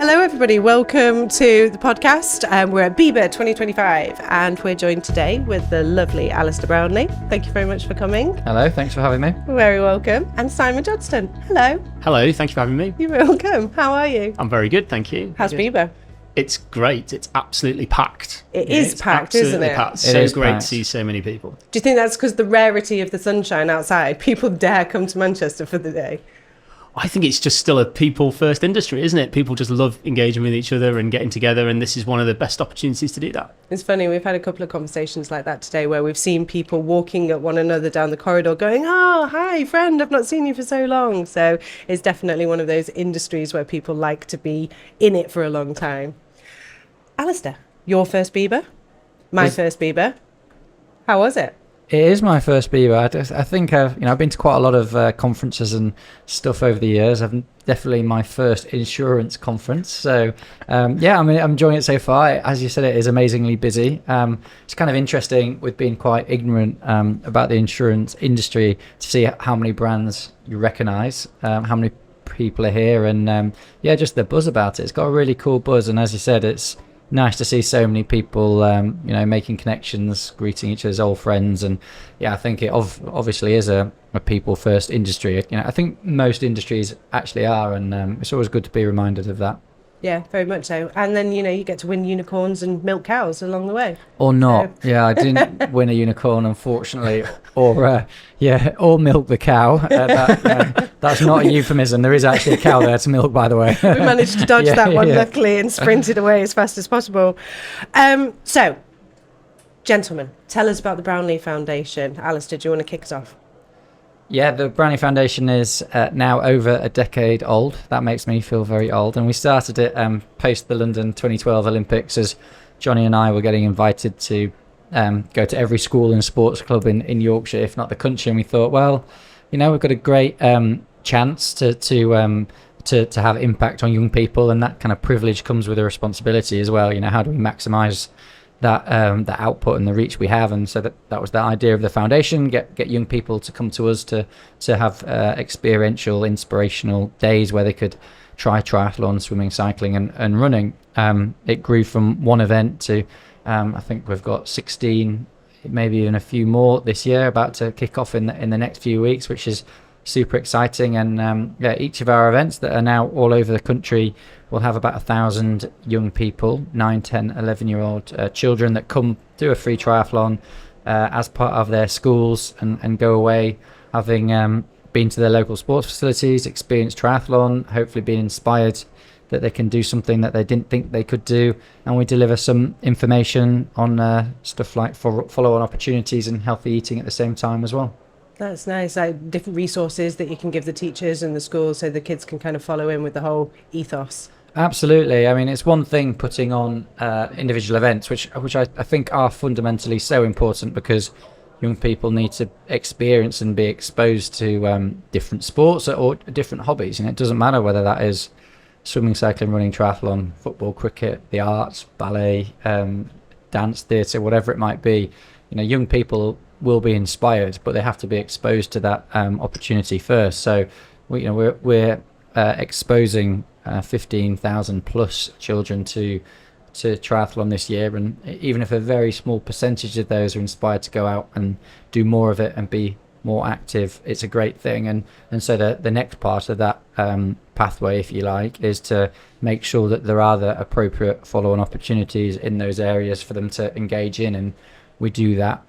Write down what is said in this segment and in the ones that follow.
Hello everybody, welcome to the podcast. We're at BIBA 2025 and we're joined today with the lovely Alistair Brownlee. Thank you very much for coming. Hello, thanks for having me. Very welcome. And Simon Johnston. Hello. Hello, thank you for having me. You're welcome. How are you? I'm very good, thank you. How's BIBA? It's great. It's absolutely packed. It is packed, isn't it? Packed. It is so great packed. to see so many people. Do you think that's because the rarity of the sunshine outside, people dare come to Manchester for the day? I think it's just still a people-first industry, isn't it? People just love engaging with each other and getting together, and this is one of the best opportunities to do that. It's funny, we've had a couple of conversations like that today where we've seen people walking at one another down the corridor going, oh, hi, friend, I've not seen you for so long. So it's definitely one of those industries where people like to be in it for a long time. Alistair, your first BIBA, my first BIBA. How was it? It is my first BIBA. I think I've been to quite a lot of conferences and stuff over the years. I've definitely my first insurance conference. So I'm enjoying it so far. As you said, it is amazingly busy. It's kind of interesting with being quite ignorant about the insurance industry to see how many brands you recognise, how many people are here, and just the buzz about it. It's got a really cool buzz, and as you said, it's nice to see so many people, making connections, greeting each other's old friends, and I think it obviously is a people first industry. I think most industries actually are, and it's always good to be reminded of that. Yeah, very much so. And then, you get to win unicorns and milk cows along the way. Or not. So. Yeah, I didn't win a unicorn, unfortunately, or milk the cow. That's not a euphemism. There is actually a cow there to milk, by the way. We managed to dodge that one, luckily, and sprinted away as fast as possible. So, gentlemen, tell us about the Brownlee Foundation. Alistair, do you want to kick us off? Yeah, the Brownlee Foundation is now over a decade old. That makes me feel very old. And we started it post the London 2012 Olympics, as Jonny and I were getting invited to go to every school and sports club in Yorkshire, if not the country. And we thought, well, we've got a great chance to have impact on young people, and that kind of privilege comes with a responsibility as well. How do we maximise that the output and the reach we have? And so that was the idea of the foundation: get young people to come to us to have experiential, inspirational days where they could try triathlon, swimming, cycling and running. It grew from one event to I think we've got 16, maybe even a few more this year, about to kick off in the next few weeks, which is super exciting. And each of our events that are now all over the country will have about 1,000 young people, 9, 10, 11-year-old children that come do a free triathlon as part of their schools and go away having been to their local sports facilities, experienced triathlon, hopefully being inspired that they can do something that they didn't think they could do. And we deliver some information on stuff like follow-on opportunities and healthy eating at the same time as well. That's nice, like different resources that you can give the teachers and the schools so the kids can kind of follow in with the whole ethos. Absolutely. I mean, it's one thing putting on individual events, which I think are fundamentally so important, because young people need to experience and be exposed to different sports or different hobbies. And it doesn't matter whether that is swimming, cycling, running, triathlon, football, cricket, the arts, ballet, dance, theatre, whatever it might be. Young people will be inspired, but they have to be exposed to that opportunity first. So we're exposing 15,000 plus children to triathlon this year, and even if a very small percentage of those are inspired to go out and do more of it and be more active, it's a great thing. And so the next part of that pathway, if you like, is to make sure that there are the appropriate follow-on opportunities in those areas for them to engage in, and we do that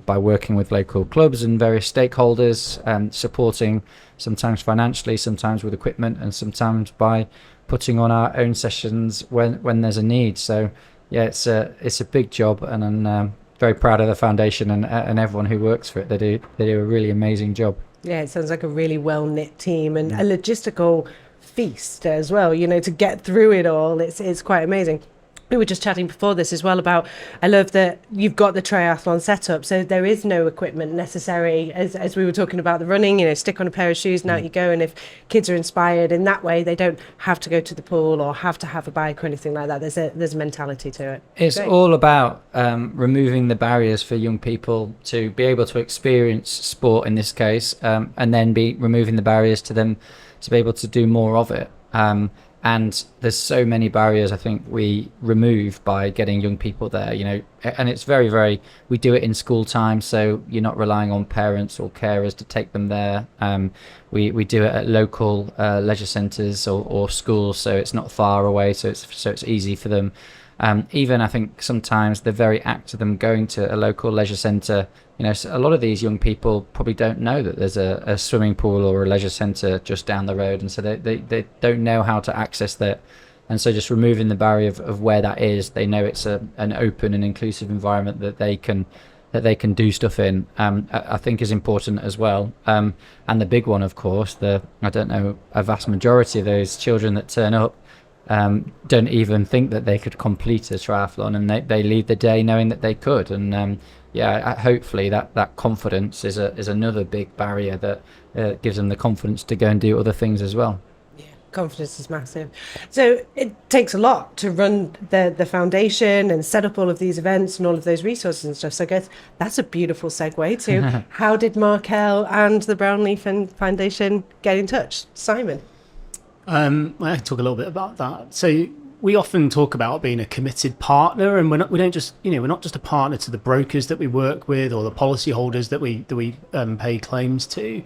by working with local clubs and various stakeholders, and supporting sometimes financially, sometimes with equipment, and sometimes by putting on our own sessions when there's a need. So it's a big job, and I'm very proud of the foundation and everyone who works for it. They do a really amazing job. Yeah, it sounds like a really well-knit team and a logistical feast as well, to get through it all. It's quite amazing. We were just chatting before this as well about, I love that you've got the triathlon set up, so there is no equipment necessary, as we were talking about the running, stick on a pair of shoes and out you go. And if kids are inspired in that way, they don't have to go to the pool or have to have a bike or anything like that. There's a mentality to it. It's great. All about removing the barriers for young people to be able to experience sport in this case, and then be removing the barriers to them to be able to do more of it. And there's so many barriers I think we remove by getting young people there, and it's very, we do it in school time, so you're not relying on parents or carers to take them there. We do it at local leisure centres or schools, so it's not far away, so it's easy for them. Even I think sometimes the very act of them going to a local leisure centre, so a lot of these young people probably don't know that there's a swimming pool or a leisure centre just down the road, and so they don't know how to access that. And so just removing the barrier of where that is, they know it's an open and inclusive environment that they can do stuff in, I think is important as well. And the big one, of course, a vast majority of those children that turn up don't even think that they could complete a triathlon, and they leave the day knowing that they could. And hopefully that confidence is another big barrier that gives them the confidence to go and do other things as well. Confidence is massive. So it takes a lot to run the foundation and set up all of these events and all of those resources and stuff. So I guess that's a beautiful segue to how did Markel and the Brownlee Foundation get in touch? Simon? I can talk a little bit about that. So we often talk about being a committed partner, and we're not just a partner to the brokers that we work with or the policyholders that we pay claims to.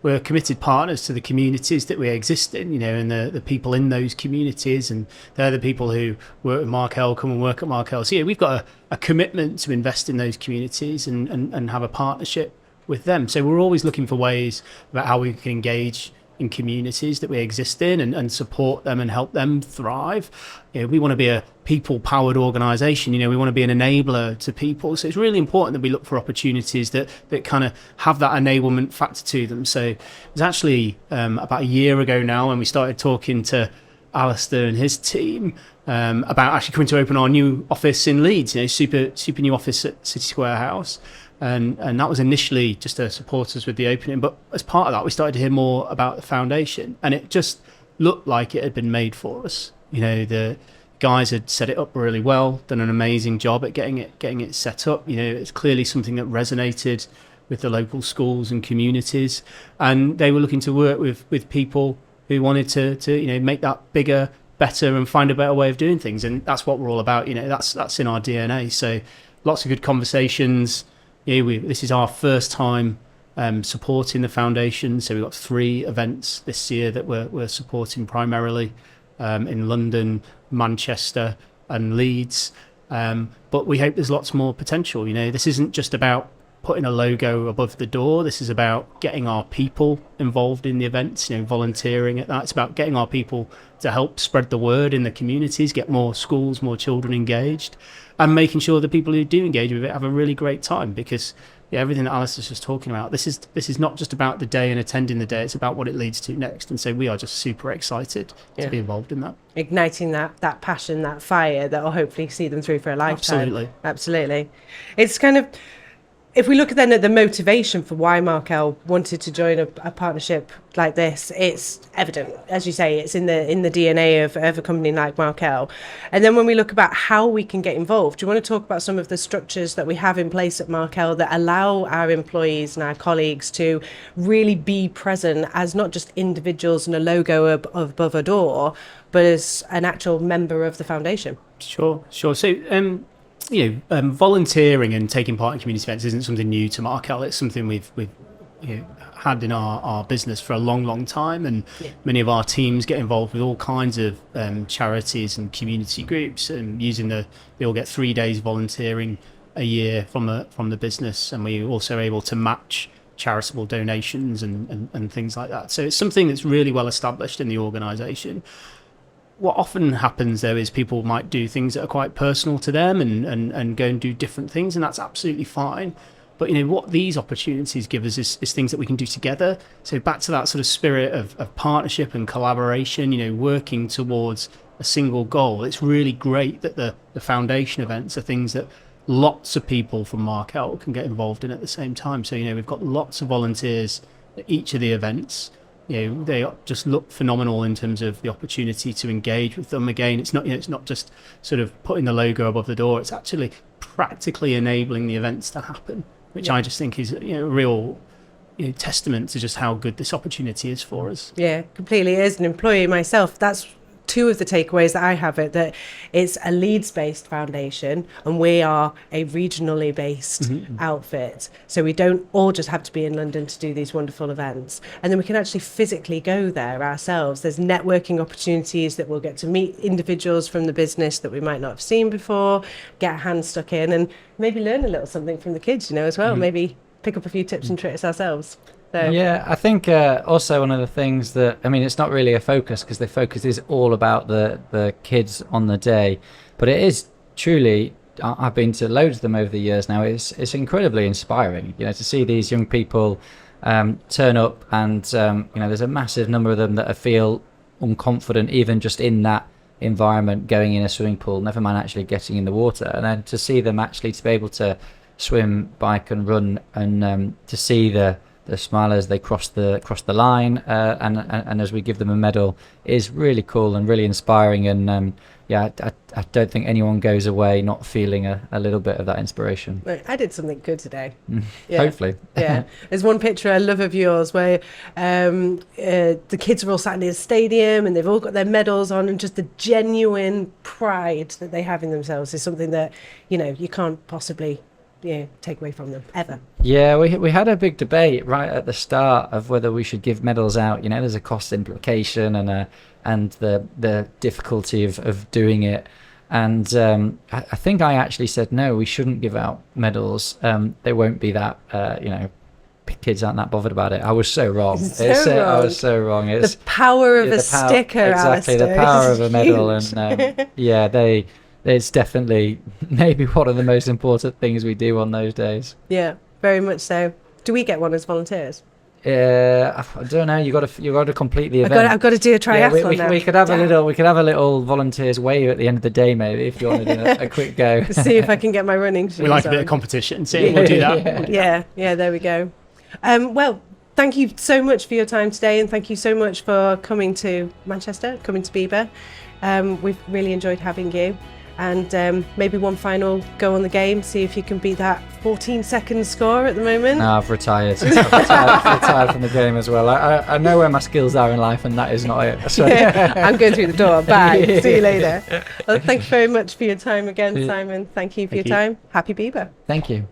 We're committed partners to the communities that we exist in, and the people in those communities, and they're the people who work with Markel, come and work at Markel. So we've got a commitment to invest in those communities and have a partnership with them. So we're always looking for ways about how we can engage in communities that we exist in and support them and help them thrive. We want to be a people-powered organisation. We want to be an enabler to people. So it's really important that we look for opportunities that kind of have that enablement factor to them. So it was actually about a year ago now when we started talking to Alistair and his team about actually coming to open our new office in Leeds, super new office at City Square House. And that was initially just to support us with the opening. But as part of that, we started to hear more about the foundation, and it just looked like it had been made for us. The guys had set it up really well, done an amazing job at getting it set up. It's clearly something that resonated with the local schools and communities, and they were looking to work with people who wanted to make that bigger, better, and find a better way of doing things. And that's what we're all about. That's in our DNA. So lots of good conversations. This is our first time supporting the foundation, so we've got 3 events this year that we're supporting primarily in London, Manchester and Leeds, but we hope there's lots more potential. This isn't just about putting a logo above the door. This is about getting our people involved in the events, volunteering at that. It's about getting our people to help spread the word in the communities, get more schools, more children engaged, and making sure the people who do engage with it have a really great time. Because everything that Alistair's just talking about, this is not just about the day and attending the day, it's about what it leads to next. And so we are just super excited to be involved in that. Igniting that passion, that fire that will hopefully see them through for a lifetime. Absolutely. It's kind of, if we look then at the motivation for why Markel wanted to join a partnership like this, it's evident, as you say, it's in the DNA of a company like Markel. And then when we look about how we can get involved, do you want to talk about some of the structures that we have in place at Markel that allow our employees and our colleagues to really be present as not just individuals and a logo above a door, but as an actual member of the foundation? Sure. So volunteering and taking part in community events isn't something new to Markel. It's something we've had in our business for a long time, and many of our teams get involved with all kinds of charities and community groups, and they all get 3 days volunteering a year from the business, and we're also able to match charitable donations and things like that. So it's something that's really well established in the organisation. What often happens, though, is people might do things that are quite personal to them and go and do different things, and that's absolutely fine. But, what these opportunities give us is things that we can do together. So back to that sort of spirit of partnership and collaboration, working towards a single goal. It's really great that the foundation events are things that lots of people from Markel can get involved in at the same time. So, we've got lots of volunteers at each of the events. They just look phenomenal in terms of the opportunity to engage with them. Again, it's not just sort of putting the logo above the door. It's actually practically enabling the events to happen, which I just think is a real testament to just how good this opportunity is for us. Yeah, completely. As an employee myself, that's two of the takeaways that I have it that it's a Leeds-based foundation and we are a regionally based outfit. So we don't all just have to be in London to do these wonderful events. And then we can actually physically go there ourselves. There's networking opportunities that we'll get to meet individuals from the business that we might not have seen before, get a hand stuck in and maybe learn a little something from the kids, as well. Maybe pick up a few tips and tricks ourselves. So. Yeah, I think also one of the things that, it's not really a focus because the focus is all about the kids on the day, but it is truly, I've been to loads of them over the years now, it's incredibly inspiring, to see these young people turn up and, there's a massive number of them that feel unconfident even just in that environment, going in a swimming pool, never mind actually getting in the water, and then to see them actually to be able to swim, bike and run and to see the smile as they cross the line and as we give them a medal is really cool and really inspiring. And I don't think anyone goes away not feeling a little bit of that inspiration. I did something good today. Hopefully. Yeah. There's one picture I love of yours where the kids are all sat in the stadium and they've all got their medals on, and just the genuine pride that they have in themselves is something that you can't possibly take away from them ever. Yeah, we had a big debate right at the start of whether we should give medals out. There's a cost implication and the difficulty of doing it. And I think I actually said no, we shouldn't give out medals. They won't be that kids aren't that bothered about it. I was so wrong. I was so wrong. It's the power of a sticker, exactly, Alistair. the power of a medal. And it's definitely maybe one of the most important things we do on those days. Yeah, very much so. Do we get one as volunteers? I don't know. You got to complete the event. I've got to do a triathlon now. We could have a little volunteers wave at the end of the day, maybe, if you want to do a quick go. See if I can get my running shoes. We like a bit of competition. See, we'll do that. Yeah. There we go. Well, thank you so much for your time today, and thank you so much for coming to Manchester, coming to Bieber. We've really enjoyed having you. And maybe one final go on the game, see if you can beat that 14-second score at the moment. No, I've retired. I've retired from the game as well. I know where my skills are in life, and that is not it. So. I'm going through the door. Bye. See you later. Well, thank you very much for your time again, Simon. Thank you for your time. Happy Bieber. Thank you.